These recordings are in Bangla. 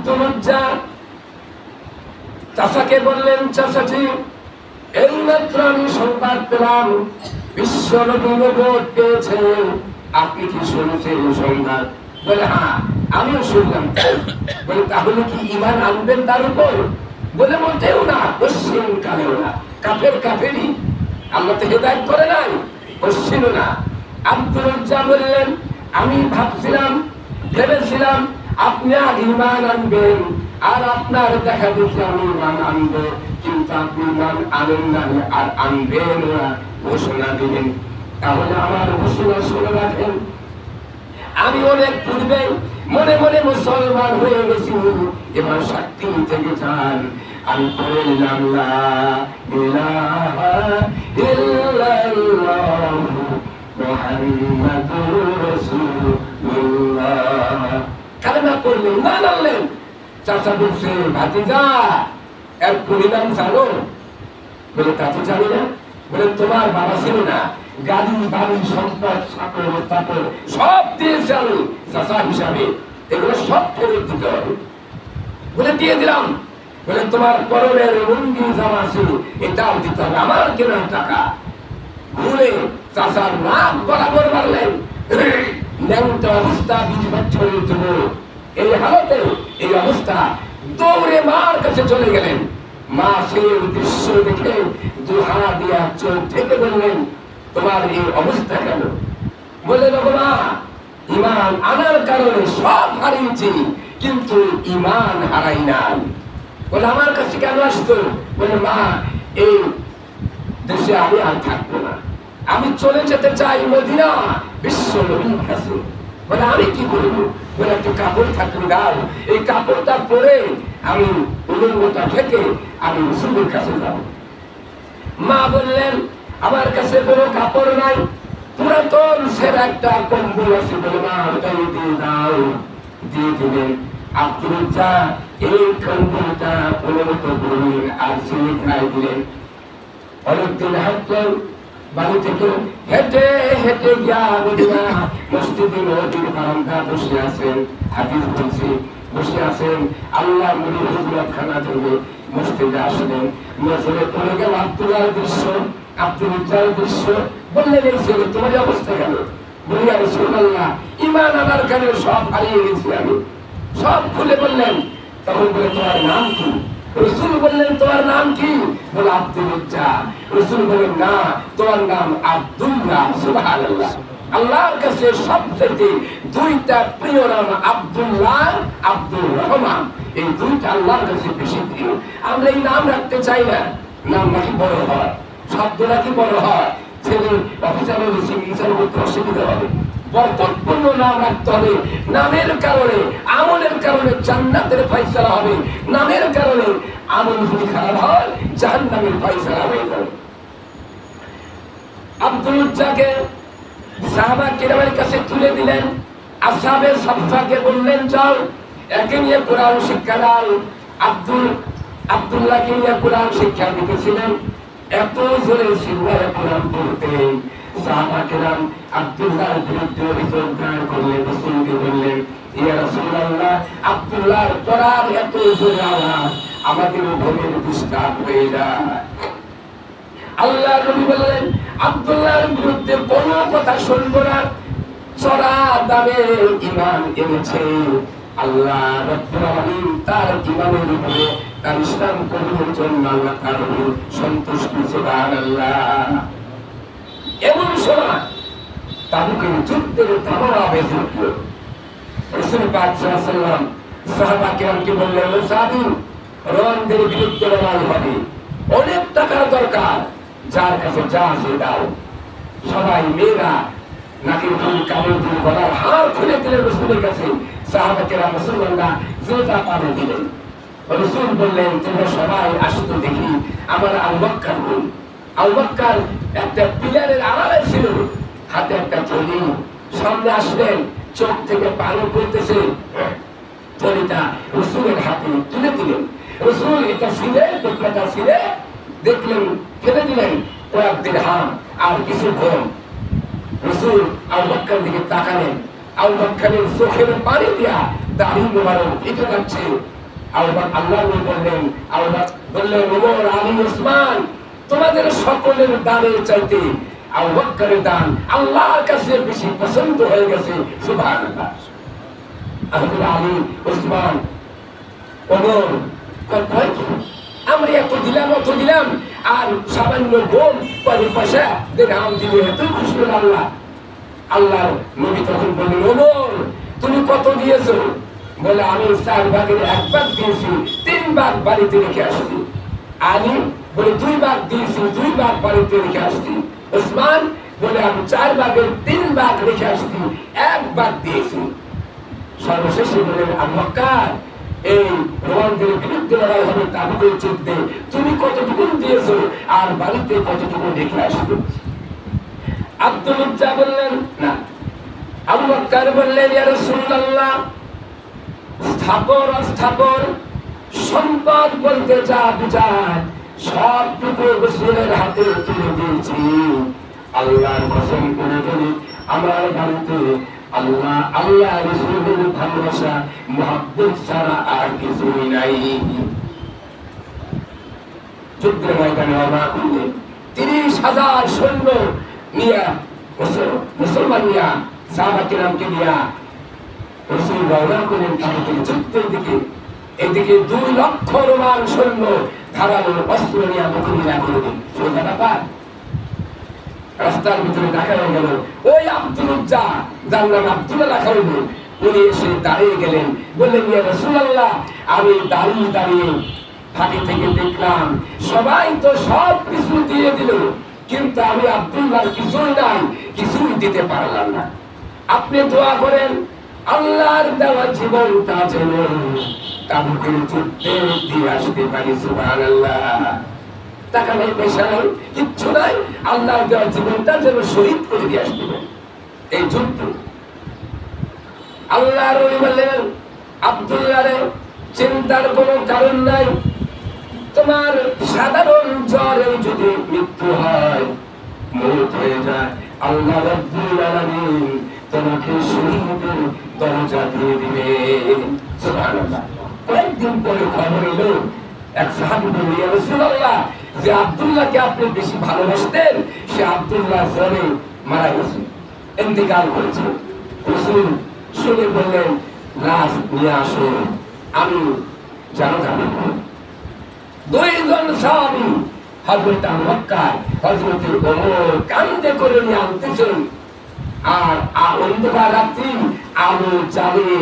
আব্দুল উজ্জা চাচাকে বললেন, চাচাজি এইমাত্র আমি সংবাদ পেলাম বিশ্ব নবী নবুয়ত পেয়েছে, আপনি কি শুনেছেন সংবাদ? বলে হ্যাঁ আমিও শুনলাম। বলে তাহলে কি ঈমান আনবেন তার উপর? বলে মোটেও না, পশ্চিম কালেও না, কাফের কাফেরই, আল্লাহ তো হেদায়েত করে নাই, পশ্চিমও না। আব্দুল উজ্জা বললেন, আমি ভেবেছিলাম আপনি ঈমান আনবেন আর আপনার দেখা দেখি আমি ঈমান আনবো, কিন্তু আপনি ঈমান আনেন না আর আনবেন না, ঘোষণা দিলেন। তাহলে আমার ঘোষণা শুনে রাখেন, আমি অনেক পূর্বে মনে মনে মুসলমান হয়ে গেছি, এবার সাক্ষী থেকে যান। আমি পড়ে নিলাম লা ইলাহা ইল্লাল্লাহ মুহাম্মাদুর রাসূলুল্লাহ। কালেমা পড়লেন, না আনলেন। চাচা বলছে, ভাতিজা এর পরিণাম জানো? বলে তা তো জানি না। বলে তোমার বাবা ছিল না, গাড়ি বাড়ি সম্পদ সাপড় তাপড় সব দিয়েছে আমি চাচা হিসাবে, এগুলো সব ফেরত দিতে হবে। বলে দিয়ে দিলাম। বলে তোমার পরনের লুঙ্গি জামা ছিল, এটাও দিতে হবে, আমার কেনার টাকা। ঘুরে চাচার নাক বরাবর মারলেন। ন্যাংটা অবস্থা, 20 বছরের জন্য এই হালতে, এই অবস্থা, দৌড়ে মার কাছে চলে গেলেন। মা সেই দৃশ্য দেখে দুহা দিয়া চোখ ঢেকে বললেন, তোমার এই অবস্থা কেন? বলে মা, ঈমান আনার কারণে সব হারিয়েছি, কিন্তু ঈমান হারাই নাই। বলে আমার কাছে কেন আসতো? বলে মা, এই দেশে আমি আর থাকবো না, আমি চলে যেতে চাই মদিনা, বিশ্ব নবীর কাছে। বলে আমি কি করবো? বলে একটু কাপড় থাকলে দাও, এই কাপড়টা পরে আমি উলঙ্গটা থেকে আমি রাসূলের কাছে যাব। মা বললেন, আমার কাছে কোনো কাপড় নাই, পুরাতন সেরা একটা কম্বল আছে। বলে মা, ওটাই দিয়ে দাও। দিয়ে দিলেন। আব্দুল উজ্জা এই কম্বলটা পরিণত করলেন আর ছেলে খাই দিলেন। অনেকদিন হাঁটলেন, বাড়ি থেকে হেঁটে হেঁটে গিয়া মদিনা মসজিদে নববীর বারান্দা বসে আছেন। হাদিস বলছি, বসে আছেন। আল্লাহ নবী হুজুরখানা থেকে মসজিদে আসলেন। নজরে পড়ে গেল আব্দুল্লাহর দৃশ্য, আব্দুল উজ্জার দৃশ্য। বললেন, এই ছেলে তোমার অবস্থা কেন? বলি, আর রাসূলুল্লাহ ঈমান আনার কারণে সব হারিয়ে গেছি আমি। সব খুলে বললেন। তখন বলে, তোমার নাম কি? রাসূল বললেন, তোমার নাম কি? বলে, আব্দুল উজ্জা। রাসূল বললেন, না, তোমার নাম আব্দুল্লাহ। সুবহানাল্লাহ। আল্লাহর কাছে সবচেয়ে দুইটা প্রিয় নাম আব্দুল্লাহ, আব্দুর রহমান। এই দুইটা আল্লাহর কাছে বেশি প্রিয়। আমরা এই নাম রাখতে চাই না, নাম নাকি বড় হয়, শব্দ নাকি বড় হয়, ছেলে অফিসারের সিগনেচার করতে অসুবিধা হবে। বরকতপূর্ণ নাম রাখতে হবে। নামের কারণে, আমলের কারণে জান্নাতের ফয়সালা হবে, নামের কারণে আমল যদি খারাপ হয় জাহান্নামের ফয়সালা হয়ে যাবে। আব্দুল উজ্জাকে সাহাবা কিরামের কাছে তুলে দিলেন। আসহাবে সাফফাকে বললেন, যাও একে নিয়ে কোরআন শিক্ষা দাও। আব্দুল্লাহকে নিয়ে কোরআন শিক্ষা দিতেছিলেন। এত জোরে সিংহায় কোরআন পড়তেন, সাহাবা কিরাম আব্দুল্লাহর বিরুদ্ধে অভিযোগ দায়ের করলেন। রাসূলকে বললেন, ইয়া রাসূলুল্লাহ, আব্দুল্লাহর পড়ার এত জোরে আওয়াজ আমাদের ঘুমের ডিস্টার্ব হয়ে যায়। আল্লাহ নবী বললেন, আব্দুল্লাহর বিরুদ্ধে কোনো কথা শুনবো না, চড়া দামে ঈমান এনেছে। আল্লাহ রাব্বুল আলামিন তার ঈমানের উপরে, তার ইসলাম কবুলের জন্য আল্লাহ তার উপর সন্তুষ্ট। সুবহানাল্লাহ। এমন সময় তাবুকের যুদ্ধের তামারা বেজে উঠল। রাসূল পাক সাল্লাল্লাহু আলাইহি ওয়াসাল্লাম সাহাবা কিরামকে বললেন, ও সাহাবী, রোমানদের বিরুদ্ধে লড়াই হবে, অনেক টাকার দরকার, যার কাছে যা আছে দাও। সবাই মেয়েরা নাকের ফুল, কানের ফুল, গলার হার খুলে দিলেন রাসূলের কাছে। সাহাবা কিরাম রাসূলুল্লাহ যেটা পারে দিলেন। রাসূল বললেন, তোমরা সবাই আসতো দেখি আমার আবু বকর কই? আবু বকর একটা পিলারের আড়ালে ছিল, হাতে একটা থলি। সামনে আসলেন, চোখ থেকে পানি পড়তেছে, থলিটা রাসূলের হাতে তুলে দিলেন। রাসূল এটা ছিঁড়ে, টুকরাটা ছিঁড়ে দেখলেন, ফেলে দিলেন কয়েক দিরহাম আর কিছু ঘুম। রাসূল আবু বকরের দিকে তাকালেন। আবু বকরের চোখের পানি দিয়া দাড়ি মোবারক ফেটে যাচ্ছে। আল্লাহ বললেন, আল্লাহ বললেন, ওমর, আলী, ওসমান, তোমাদের সকলের দানের চাইতে আবু বকরের দান আল্লাহর কাছে বেশি পছন্দ হয়ে গেছে। সুবহানাল্লাহ। আলী, ওসমান, ওমর কয় কি আমরা এত দিলাম অত দিলাম, আর সামান্য গম কয় পয়সা দিরহাম দিলে এতই খুশি হল আল্লাহ। আল্লাহর নবী তখন বললেন, ওমর তুমি কত দিয়েছো? বলে, আমি 4 ভাগের 1 ভাগ দিয়েছি, 3 ভাগ বাড়িতে রেখে আসছি। আলী বলে, 2 ভাগ দিয়েছি, 2 ভাগ বাড়িতে রেখে আসছি। ওসমান বলে, আমি 4 ভাগের 3 ভাগ রেখে আসছি, 1 ভাগ দিয়েছি। সর্বশেষে বলেন, আবু বকর, এই রোমানদের বিরুদ্ধে লড়াই হবে তাবুকের যুদ্ধে, তুমি কতটুকু দিয়েছো আর বাড়িতে কতটুকু রেখে আসবে? আব্দুল উজ্জা বললেন, না। আবু বকর বললেন, ইয়া রাসূলুল্লাহ, স্থাপন অস্থাপন সম্পদ বলতে যা বুঝায় সবটুকু রাসূলের হাতে তুলে দিয়েছি। আল্লাহর কসম করে বলি, আমার বাড়িতে আল্লাহ আল্লাহ রাসূলের ভালোবাসা মুহাব্বত ছাড়া আর কিছুই নাই। যুদ্ধের ময়দানে রওনা করলেন, 30,000 সৈন্য নিয়ে, মুসলমান নিয়ে, সাহাবা কিরামকে নিয়ে রাসূল রওনা করলেন তাবুকের যুদ্ধের দিকে। এদিকে 2 লক্ষ রোমান সৈন্য ধারালো অস্ত্র নিয়ে মোকাবিলা করবেন। সোজা ব্যাপার। রাস্তার ভিতরে দেখা হয়ে গেল ওই আব্দুল উজ্জা, যার নাম আব্দুল্লাহ রাখা হইল, উনি এসে দাঁড়িয়ে গেলেন। বললেন, ইয়া রাসূলুল্লাহ, আমি দাঁড়িয়ে দাঁড়িয়ে ফাঁকি থেকে দেখলাম সবাই তো সব কিছু দিয়ে দিল, কিন্তু আমি আব্দুল্লাহর কিছুই নাই, কিছুই দিতে পারলাম না। আপনি দোয়া করেন আল্লাহর দেওয়া জীবনটা যেন তাবুকের যুদ্ধে দিয়ে আসতে পারি। সুবহানাল্লাহ। টাকা নাই, পয়সা নাই, কিচ্ছু নাই, আল্লাহর দেওয়া জীবনটা যেন শহীদ করে দিয়ে আসতে পারি এই যুদ্ধ। আল্লাহর ওলি বললেন, আব্দুল্লাহরে চিন্তার কোনো কারণ নাই, তোমার সাধারণ জ্বরে যদি মৃত্যু হয়, মৌত হয়ে যায়, আল্লাহ রাব্বুল আলামিন তোমাকে শহীদের দরজা দিয়ে দিবে। সুবহানাল্লাহ। কয়েকদিন পরে খবর এলো, এক সাহাবী বললেন, ইয়া রাসূলুল্লাহ, যে আব্দুল্লাহকে আপনি বেশি ভালোবাসতেন, সে আব্দুল্লাহ জ্বরে মারা গেছে, ইন্তেকাল করেছে। রাসূল শুনে বললেন, লাশ নিয়ে আসো, আমি জানাজা দেব। 2 জন সাহাবী, হযরত আবু বকর, হযরত ওমর কাঁধে করে নিয়ে আনতেছেন। আর অন্ধকার রাত্রি আলো জ্বালিয়ে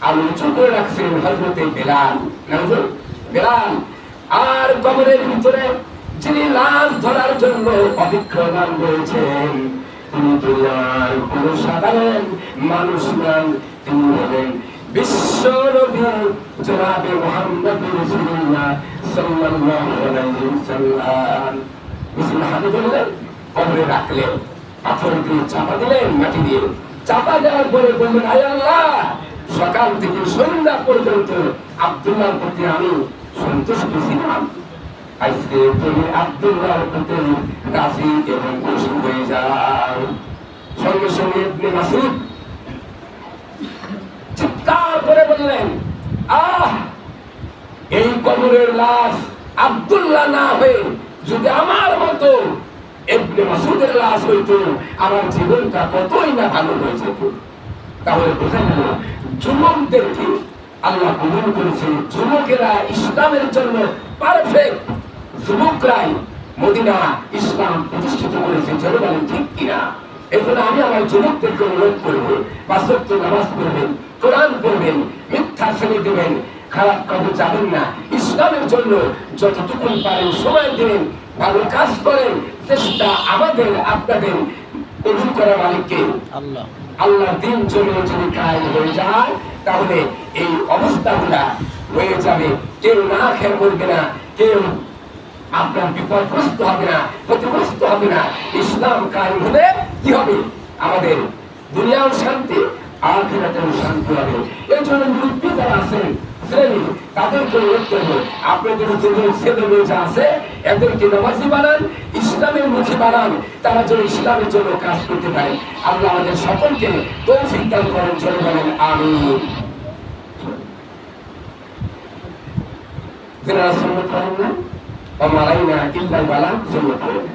আলো উঁচু করে রাখছেন হযরত বেলাল। বেলাল আর কবরের ভিতরে যিনি লাশ ধরার জন্য অভিজ্ঞান রয়েছেন, তিনি দুনিয়ার কোন সাধারণ মানুষ নন, তিনি হলেন বিশ্ব নবী জনাবে মুহাম্মদ রাসূলুল্লাহ সাল্লাল্লাহু আলাইহি ওয়াসাল্লাম। রাসূল হাতে ধরলেন, কবরে রাখলেন, পাথর দিয়ে চাপা দিলেন, মাটি দিয়ে চাপা দেওয়ার পরে বললেন, আয় আল্লাহ, সকাল থেকে সন্ধ্যা পর্যন্ত আব্দুল্লাহর প্রতি আমি সন্তুষ্ট ছিলাম, আজকে তুমি আব্দুল্লাহর প্রতি রাজি এবং খুশি হয়ে যাও। সঙ্গে সঙ্গে ইবনে মাসউদ চিৎকার করে বললেন, এই কবরের লাশ আব্দুল্লাহ না হয়ে যদি আমার মতো ইবনে মাসউদের লাশ হইতো, আমার জীবনটা কতই না ভালো হয়ে যেত। তাহলে বোঝা গেল যুবকদেরকে আল্লাহ কবুল করেছে। যুবকেরা ইসলামের জন্য পারফেক্ট, যুবকরাই মদিনা ইসলাম প্রতিষ্ঠিত করেছে। চলো বলেন ঠিক কিনা? এজন্য আমি আমার যুবকদেরকে অনুরোধ করবো, 5 ওয়াক্ত নামাজ পড়বেন, কোরআন পড়বেন, মিথ্যা ছেড়ে দেবেন, খারাপ কাজে যাবেন না, ইসলামের জন্য যতটুকু পারেন সময় দেবেন, ভালো কাজ করেন। চেষ্টা আমাদের আপনাদের কবুল করা মালিককে আল্লাহ। আল্লাহর দিন জমিনে যদি কায়েম হয়ে যায়, তাহলে এই অবস্থাগুলা হয়ে যাবে। কেউ না খেয়ে মরবে না, কেউ আপনার বিপদগ্রস্ত হবে না, ক্ষতিগ্রস্ত হবে না। ইসলাম কায়েম হলে কি হবে? আমাদের দুনিয়াও শান্তি, আখিরাতেও শান্তি হবে। এই জন্য মুরব্বী যারা আছেন শ্রেণী, তাদেরকে অনুরোধ করবো, আপনাদের যুবক ছেলে মেয়ে যা আছে এদেরকে নামাজি বানান, ইসলামের মুখী বানান, তারা যেন ইসলামের জন্য কাজ করতে পারে। আল্লাহ আমাদের সকলকে তৌফিক দান করেন। চলে বলেন আমিন। যারা সুন্নত পড়েন না, অমালাইনা ইল্লাল বালা সুন্নত পড়েন না।